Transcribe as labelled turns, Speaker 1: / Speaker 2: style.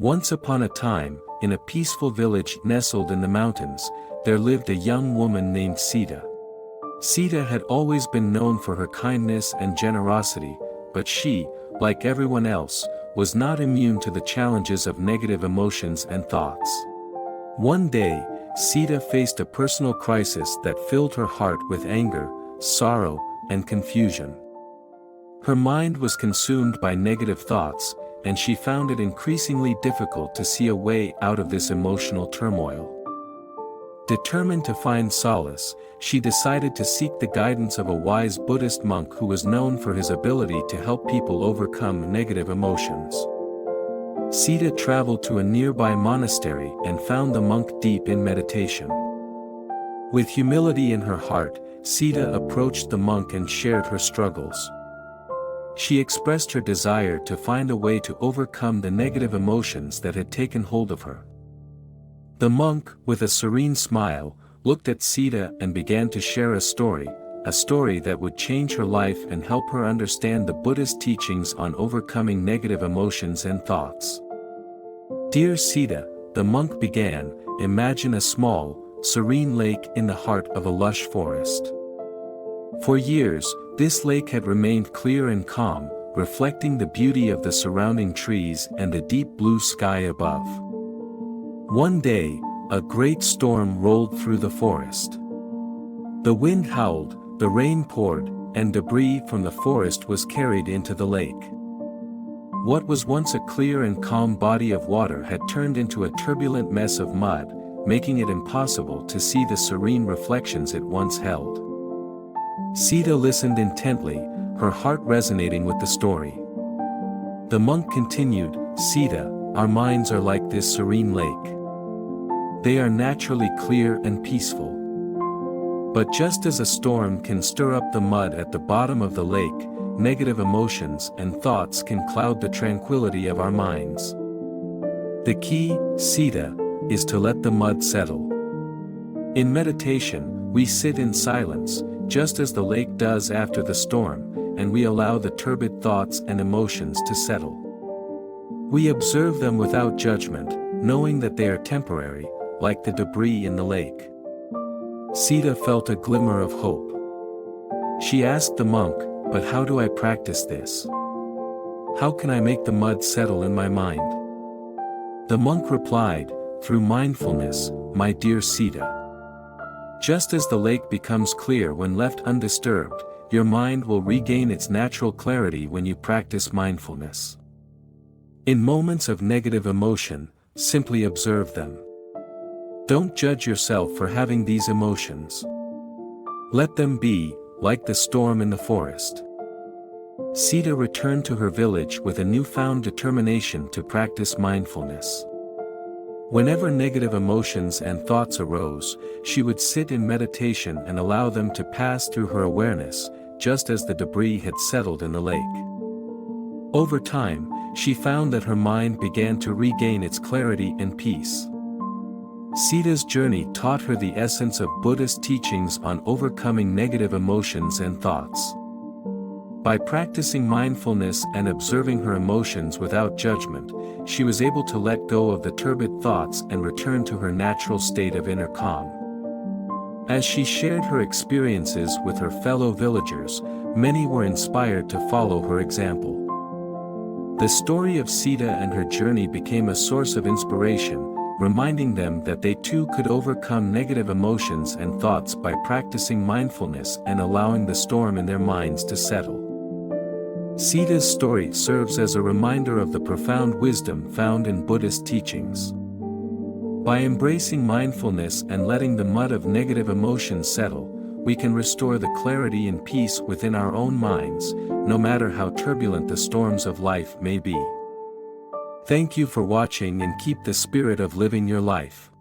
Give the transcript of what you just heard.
Speaker 1: Once upon a time, in a peaceful village nestled in the mountains, there lived a young woman named Sita. Sita had always been known for her kindness and generosity, but she, like everyone else, was not immune to the challenges of negative emotions and thoughts. One day, Sita faced a personal crisis that filled her heart with anger, sorrow, and confusion. Her mind was consumed by negative thoughts, and she found it increasingly difficult to see a way out of this emotional turmoil. Determined to find solace, she decided to seek the guidance of a wise Buddhist monk who was known for his ability to help people overcome negative emotions. Sita traveled to a nearby monastery and found the monk deep in meditation. With humility in her heart, Sita approached the monk and shared her struggles. She expressed her desire to find a way to overcome the negative emotions that had taken hold of her. The monk, with a serene smile, looked at Sita and began to share a story that would change her life and help her understand the Buddhist teachings on overcoming negative emotions and thoughts. "Dear Sita," the monk began, "imagine a small, serene lake in the heart of a lush forest. For years, this lake had remained clear and calm, reflecting the beauty of the surrounding trees and the deep blue sky above. One day, a great storm rolled through the forest. The wind howled, the rain poured, and debris from the forest was carried into the lake. What was once a clear and calm body of water had turned into a turbulent mess of mud, making it impossible to see the serene reflections it once held." Sita listened intently, her heart resonating with the story. The monk continued, "Sita, our minds are like this serene lake. They are naturally clear and peaceful. But just as a storm can stir up the mud at the bottom of the lake, negative emotions and thoughts can cloud the tranquility of our minds. The key, Sita, is to let the mud settle. In meditation, we sit in silence, just as the lake does after the storm, and we allow the turbid thoughts and emotions to settle. We observe them without judgment, knowing that they are temporary, like the debris in the lake." Sita felt a glimmer of hope. She asked the monk, "But how do I practice this? How can I make the mud settle in my mind?" The monk replied, "Through mindfulness, my dear Sita. Just as the lake becomes clear when left undisturbed, your mind will regain its natural clarity when you practice mindfulness. In moments of negative emotion, simply observe them. Don't judge yourself for having these emotions. Let them be, like the storm in the forest." Sita returned to her village with a newfound determination to practice mindfulness. Whenever negative emotions and thoughts arose, she would sit in meditation and allow them to pass through her awareness, just as the debris had settled in the lake. Over time, she found that her mind began to regain its clarity and peace. Sita's journey taught her the essence of Buddhist teachings on overcoming negative emotions and thoughts. By practicing mindfulness and observing her emotions without judgment, she was able to let go of the turbid thoughts and return to her natural state of inner calm. As she shared her experiences with her fellow villagers, many were inspired to follow her example. The story of Sita and her journey became a source of inspiration, reminding them that they too could overcome negative emotions and thoughts by practicing mindfulness and allowing the storm in their minds to settle. Sita's story serves as a reminder of the profound wisdom found in Buddhist teachings. By embracing mindfulness and letting the mud of negative emotions settle, we can restore the clarity and peace within our own minds, no matter how turbulent the storms of life may be. Thank you for watching, and keep the spirit of living your life.